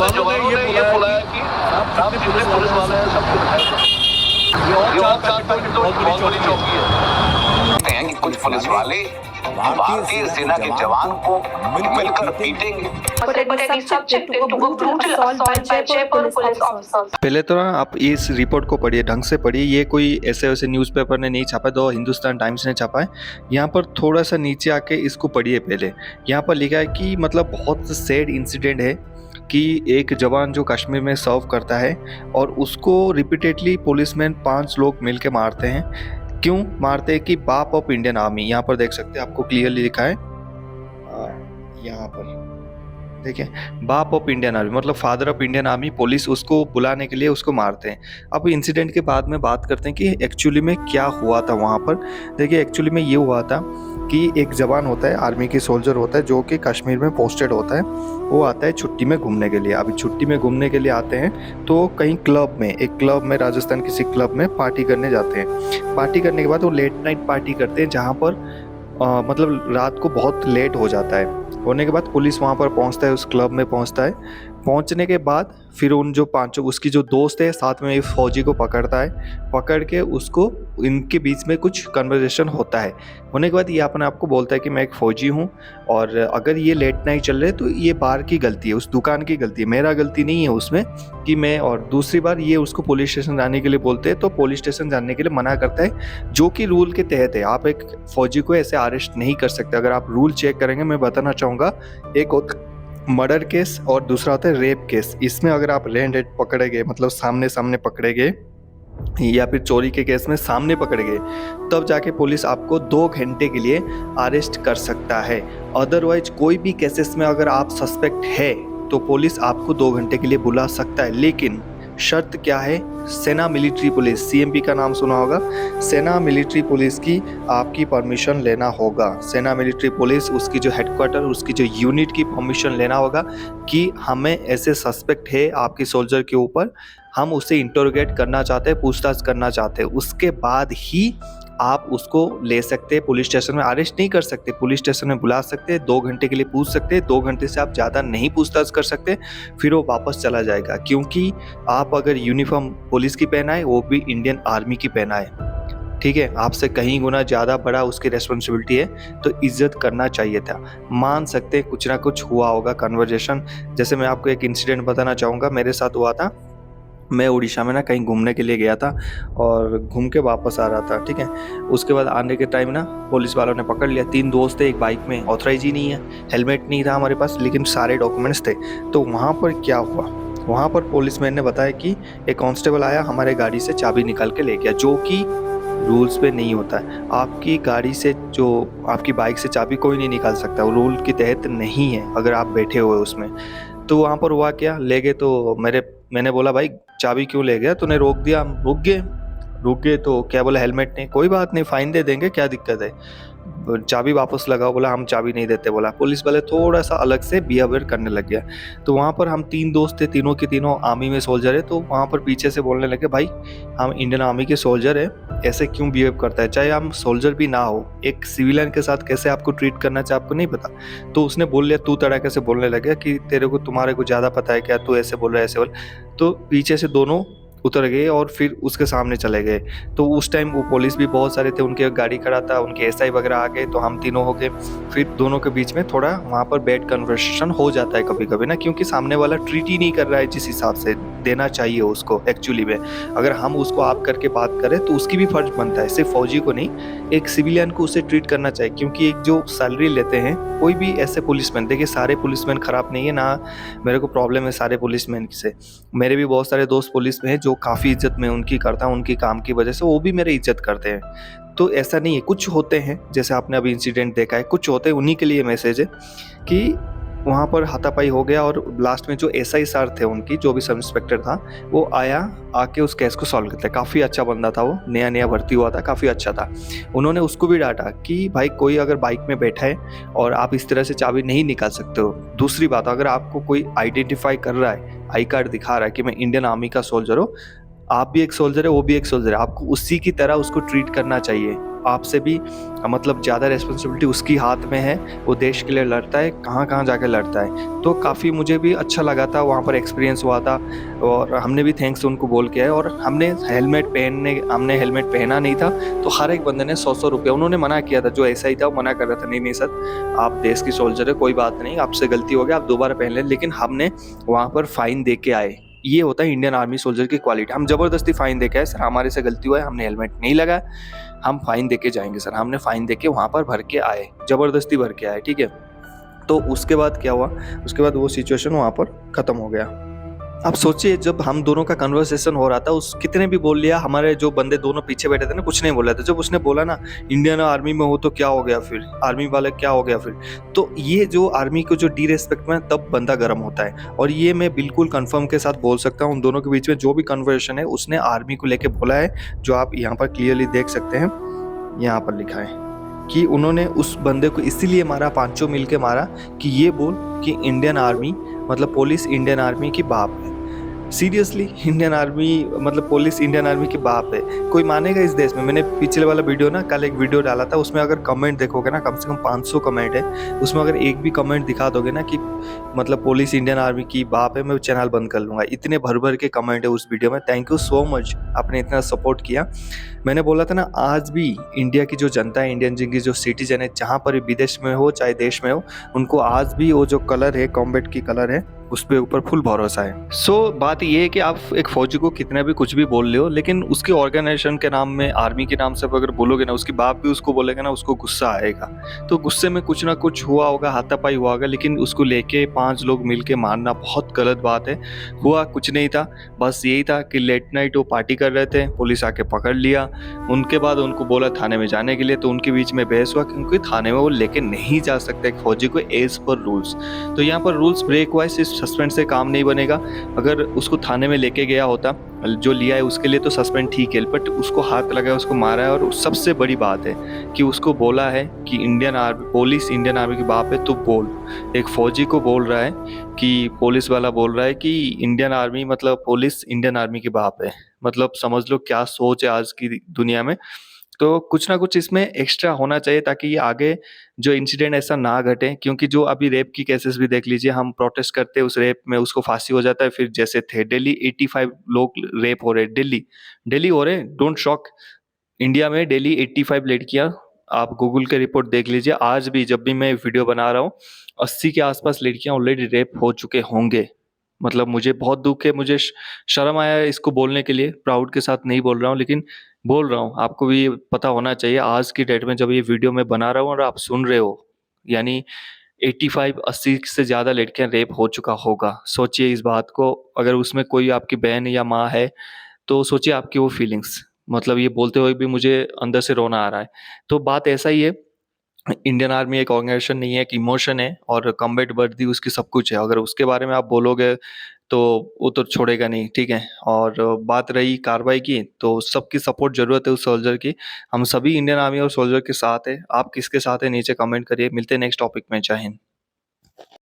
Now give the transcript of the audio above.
जवानों ने ये बुलाया कि आप जितने पुलिस वाले हैं सबको दिखाएगा। ये और 4 मिनट तो बहुत बड़ी चौकी है कि कुछ पुलिस वाले भारतीय सेना के जवान को मिलकर पीटेंगे। पहले तो ना आप इस रिपोर्ट को पढ़िए, ढंग से पढ़िए। ये कोई ऐसे वैसे न्यूज़पेपर ने नहीं छापा, दो हिंदुस्तान टाइम्स ने छापा है। यहाँ पर थोड़ा सा नीचे आके इसको पढ़िए पहले। यहाँ पर लिखा है कि मतलब बहुत सैड इंसिडेंट है कि एक जवान जो कश्मीर में सर्व करता है और उसको रिपीटेडली पुलिसमैन 5 लोग मिलके मारते हैं। क्यों मारते हैं? कि बाप ऑफ इंडियन आर्मी, यहाँ पर देख सकते हैं, आपको क्लियरली लिखा है यहाँ पर देखिए, बाप ऑफ इंडियन आर्मी मतलब father of Indian army. Police उसको बुलाने के लिए उसको मारते हैं। अब इंसिडेंट के बाद में बात करते हैं कि एक्चुअली में क्या हुआ था वहाँ पर। देखिए एक्चुअली में ये हुआ था कि एक जवान होता है, आर्मी की सोल्जर होता है, जो कि कश्मीर में पोस्टेड होता है। वो आता है छुट्टी में घूमने के लिए। अभी छुट्टी में घूमने के लिए आते हैं तो कहीं क्लब में, एक क्लब में, राजस्थान किसी क्लब में पार्टी करने जाते हैं। पार्टी करने के बाद वो लेट नाइट पार्टी करते हैं, जहाँ पर मतलब रात को बहुत लेट हो जाता है। होने के बाद पुलिस वहाँ पर पहुँचता है, उस क्लब में पहुँचता है। पहुँचने के बाद फिर उन जो 5 उसकी जो दोस्त है साथ में, इस फौजी को पकड़ता है। पकड़ के उसको, इनके बीच में कुछ कन्वर्सेशन होता है। होने के बाद ये अपने आप को बोलता है कि मैं एक फ़ौजी हूँ और अगर ये लेट नाइट चल रहे तो ये बार की गलती है, उस दुकान की गलती है, मेरा गलती नहीं है उसमें कि मैं। और दूसरी बार ये उसको पुलिस स्टेशन जाने के लिए बोलते हैं तो पुलिस स्टेशन जाने के लिए मना करता है, जो कि रूल के तहत है। आप एक फ़ौजी को ऐसे अरेस्ट नहीं कर सकते। अगर आप रूल चेक करेंगे, मैं बताना चाहूँगा, एक मर्डर केस और दूसरा होता है रेप केस। इसमें अगर आप रेड हैंडेड पकड़े गए, मतलब सामने सामने पकड़े गए, या फिर चोरी के केस में सामने पकड़े गए, तब जाके पुलिस आपको 2 घंटे के लिए अरेस्ट कर सकता है। अदरवाइज कोई भी केसेस में अगर आप सस्पेक्ट है तो पुलिस आपको 2 घंटे के लिए बुला सकता है। लेकिन शर्त क्या है? सेना मिलिट्री पुलिस, सीएमपी का नाम सुना होगा, सेना मिलिट्री पुलिस की आपकी परमिशन लेना होगा। सेना मिलिट्री पुलिस, उसकी जो हेडक्वार्टर, उसकी जो यूनिट की परमिशन लेना होगा कि हमें ऐसे सस्पेक्ट है आपके सोल्जर के ऊपर, हम उसे इंटरोगेट करना चाहते हैं, पूछताछ करना चाहते हैं। उसके बाद ही आप उसको ले सकते हैं पुलिस स्टेशन में। अरेस्ट नहीं कर सकते, पुलिस स्टेशन में बुला सकते हैं, 2 घंटे के लिए पूछ सकते हैं। 2 घंटे से आप ज़्यादा नहीं पूछताछ कर सकते, फिर वो वापस चला जाएगा। क्योंकि आप अगर यूनिफॉर्म पुलिस की पहनाए, वो भी इंडियन आर्मी की पहनाए, ठीक है, आपसे कहीं गुना ज़्यादा बड़ा उसकी रिस्पॉन्सिबिलिटी है, तो इज्जत करना चाहिए था। मान सकते हैं कुछ ना कुछ हुआ होगा कन्वर्जेशन। जैसे मैं आपको एक इंसिडेंट बताना चाहूँगा, मेरे साथ हुआ था। मैं उड़ीसा में ना कहीं घूमने के लिए गया था और घूम के वापस आ रहा था, ठीक है। उसके बाद आने के टाइम ना पुलिस वालों ने पकड़ लिया। 3 दोस्त थे, एक बाइक में, ऑथराइज ही नहीं है, हेलमेट नहीं था हमारे पास, लेकिन सारे डॉक्यूमेंट्स थे। तो वहाँ पर क्या हुआ, वहाँ पर पुलिसमैन ने बताया कि एक कांस्टेबल आया, हमारे गाड़ी से चाबी निकाल के ले गया, जो कि रूल्स पे नहीं होता है। आपकी गाड़ी से, जो आपकी बाइक से चाबी कोई नहीं निकाल सकता, वो रूल के तहत नहीं है अगर आप बैठे हुए उसमें। तो वहाँ पर हुआ क्या, ले गए तो मैंने बोला भाई चाबी क्यों ले गया? तूने रोक दिया। हम रुक गए तो क्या बोला, हेलमेट नहीं। कोई बात नहीं, फाइन दे देंगे, क्या दिक्कत है, चाबी वापस लगाओ। बोला हम चाबी नहीं देते। बोला पुलिस वाले थोड़ा सा अलग से बिहेवियर करने लग गया। तो वहाँ पर हम 3 दोस्त थे, तीनों के तीनों आर्मी में सोल्जर है। तो वहाँ पर पीछे से बोलने लगे, भाई हम इंडियन आर्मी के सोल्जर है, ऐसे क्यों बिहेव करता है? चाहे हम सोल्जर भी ना हो, एक सिविलियन के साथ कैसे आपको ट्रीट करना चाहिए आपको नहीं पता? तो उसने बोल लिया, तू तड़ाके से बोलने लगे कि तुम्हारे को ज़्यादा पता है क्या, तू ऐसे बोल रहा है, ऐसे बोल। तो पीछे से दोनों उतर गए और फिर उसके सामने चले गए। तो उस टाइम वो पुलिस भी बहुत सारे थे, उनके गाड़ी खड़ा था, उनके एसआई वगैरह आ गए, तो हम तीनों हो गए। फिर दोनों के बीच में थोड़ा वहाँ पर बैड कन्वर्सेशन हो जाता है कभी कभी ना, क्योंकि सामने वाला ट्रीट ही नहीं कर रहा है जिस हिसाब से देना चाहिए उसको एक्चुअली में। अगर हम उसको आप करके बात करें तो उसकी भी फर्ज बनता है, सिर्फ फौजी को नहीं, एक सिविलियन को उसे ट्रीट करना चाहिए। क्योंकि एक जो सैलरी लेते हैं कोई भी ऐसे पुलिसमैन, देखिए सारे पुलिसमैन खराब नहीं है ना, मेरे को प्रॉब्लम है सारे पुलिसमैन से। मेरे भी बहुत सारे दोस्त पुलिस में हैं जो काफ़ी इज्जत मैं उनकी करता हूँ, उनकी काम की वजह से वो भी मेरी इज्जत करते हैं। तो ऐसा नहीं है, कुछ होते हैं जैसे आपने अभी इंसिडेंट देखा है, कुछ होते हैं, उन्हीं के लिए मैसेज है कि वहाँ पर हाथापाई हो गया और लास्ट में जो एसआई सर थे उनकी, जो भी सब इंस्पेक्टर था, वो आया, आके उस केस को सॉल्व करता है। काफ़ी अच्छा बंदा था वो, नया नया भर्ती हुआ था, काफ़ी अच्छा था। उन्होंने उसको भी डांटा कि भाई कोई अगर बाइक में बैठा है और आप इस तरह से चाबी नहीं निकाल सकते हो। दूसरी बात, अगर आपको कोई आइडेंटिफाई कर रहा है, आई कार्ड दिखा रहा है कि मैं इंडियन आर्मी का सोल्जर हूँ, आप भी एक सोल्जर है, वो भी एक सोल्जर है, आपको उसी की तरह उसको ट्रीट करना चाहिए। आपसे भी मतलब ज़्यादा रिस्पॉन्सिबिलिटी उसकी हाथ में है, वो देश के लिए लड़ता है, कहाँ-कहाँ जाके लड़ता है। तो काफ़ी मुझे भी अच्छा लगा था, वहाँ पर एक्सपीरियंस हुआ था और हमने भी थैंक्स उनको बोल के आए और हमने हेलमेट पहना नहीं था, तो हर एक बंदे ने 100-100 रुपए, उन्होंने मना किया था, जो एसआई था वो मना कर रहा था, नहीं सर, आप देश की सोल्जर है, कोई बात नहीं, आपसे गलती हो गया, आप दोबारा पहन लें। लेकिन हमने वहाँ पर फाइन दे के आए। ये होता है इंडियन आर्मी सोल्जर की क्वालिटी। हम ज़बरदस्ती फाइन दे के आए, सर हमारे से गलती हुआ है, हमने हेलमेट नहीं लगाया, हम फाइन दे के जाएंगे सर। हमने फाइन दे के वहाँ पर भर के आए, ज़बरदस्ती भर के आए, ठीक है। तो उसके बाद क्या हुआ, उसके बाद वो सिचुएशन वहाँ पर ख़त्म हो गया। आप सोचिए, जब हम दोनों का कन्वर्सेशन हो रहा था, उस कितने भी बोल लिया, हमारे जो बंदे दोनों पीछे बैठे थे ना, कुछ नहीं बोला था। जब उसने बोला ना इंडियन आर्मी में हो तो क्या हो गया फिर, आर्मी वाले क्या हो गया फिर, तो ये जो आर्मी को जो डिरेस्पेक्ट में, तब बंदा गर्म होता है। और ये मैं बिल्कुल कंफर्म के साथ बोल सकता हूँ, उन दोनों के बीच में जो भी कन्वर्सेशन है उसने आर्मी को लेके बोला है, जो आप यहाँ पर क्लियरली देख सकते हैं, यहाँ पर लिखा है कि उन्होंने उस बंदे को इसीलिए मारा, पांचों मिलके मारा कि ये बोल कि इंडियन आर्मी मतलब पुलिस इंडियन आर्मी की बाप है। सीरियसली, इंडियन आर्मी मतलब पुलिस इंडियन आर्मी की बाप है। कोई मानेगा इस देश में? मैंने पिछले वाला वीडियो ना, कल एक वीडियो डाला था, उसमें अगर कमेंट देखोगे ना, कम से कम 500 कमेंट है, उसमें अगर एक भी कमेंट दिखा दोगे ना कि मतलब पुलिस इंडियन आर्मी की बाप है, मैं चैनल बंद कर लूँगा। इतने भर भर के कमेंट है उस वीडियो में। थैंक यू सो मच, आपने इतना सपोर्ट किया। मैंने बोला था ना, आज भी इंडिया की जो जनता है, इंडियन की जो सिटीजन है, जहाँ पर विदेश में हो चाहे देश में हो, उनको आज भी वो जो कलर है, कॉम्बैट की कलर है, उस पे ऊपर फुल भरोसा है। सो बात ये है कि आप एक फौजी को कितना भी कुछ भी बोल ले हो, लेकिन उसकी ऑर्गेनाइजेशन के नाम में, आर्मी के नाम से अगर बोलोगे ना, उसकी बाप भी उसको बोलेगा ना, उसको गुस्सा आएगा। तो गुस्से में कुछ ना कुछ हुआ होगा, हाथापाई हुआ होगा, लेकिन उसको लेके 5 लोग मिलके मारना बहुत गलत बात है। हुआ कुछ नहीं था, बस यही था कि लेट नाइट वो पार्टी कर रहे थे, पुलिस आके पकड़ लिया। उनके बाद उनको बोला थाने में जाने के लिए, तो उनके बीच में बहस हुआ क्योंकि थाने में वो लेके नहीं जा सकते एक फौजी को एज पर रूल्स। तो यहाँ पर रूल्स ब्रेक हुआ है, सिर्फ सस्पेंड से काम नहीं बनेगा। अगर उसको थाने में लेके गया होता, जो लिया है उसके लिए तो सस्पेंड ठीक है, बट उसको हाथ लगाया, उसको मारा है। और सबसे बड़ी बात है कि उसको बोला है कि Indian army, police Indian army की बाप है, तो बोल। एक फौजी को बोल रहा है कि पुलिस वाला बोल रहा है कि इंडियन आर्मी मतलब पुलिस इंडियन आर्मी की बाप है। मतलब समझ लो क्या सोच है आज की दुनिया में। तो कुछ ना कुछ इसमें एक्स्ट्रा होना चाहिए ताकि ये आगे जो इंसिडेंट ऐसा ना घटे, क्योंकि जो अभी रेप की केसेस भी देख लीजिए, हम प्रोटेस्ट करते हैं, उस रेप में उसको फांसी हो जाता है, फिर जैसे थे दिल्ली 85 लोग रेप हो रहे, दिल्ली हो रहे, डोंट शॉक। इंडिया में डेली 85 लड़कियां, आप गूगल के रिपोर्ट देख लीजिए, आज भी जब भी मैं वीडियो बना रहा हूँ 80 के आसपास लड़कियां ऑलरेडी रेप हो चुके होंगे। मतलब मुझे बहुत दुख है, मुझे शर्म आया है इसको बोलने के लिए, प्राउड के साथ नहीं बोल रहा हूँ, लेकिन बोल रहा हूँ। आपको भी ये पता होना चाहिए आज की डेट में, जब ये वीडियो मैं बना रहा हूँ और आप सुन रहे हो, यानी 85-80 से ज़्यादा लड़कियां रेप हो चुका होगा। सोचिए इस बात को, अगर उसमें कोई आपकी बहन या माँ है तो सोचिए आपकी वो फीलिंग्स। मतलब ये बोलते हुए भी मुझे अंदर से रोना आ रहा है। तो बात ऐसा ही है, इंडियन आर्मी एक ऑर्गेनाइजेशन नहीं है, एक इमोशन है, और कॉम्बैट वर्दी उसकी सब कुछ है। अगर उसके बारे में आप बोलोगे तो वो तो छोड़ेगा नहीं, ठीक है। और बात रही कार्रवाई की, तो सबकी सपोर्ट जरूरत है उस सोल्जर की। हम सभी इंडियन आर्मी और सोल्जर के साथ है। आप किसके साथ है नीचे कमेंट करिए। मिलते हैं नेक्स्ट टॉपिक में। जय हिंद।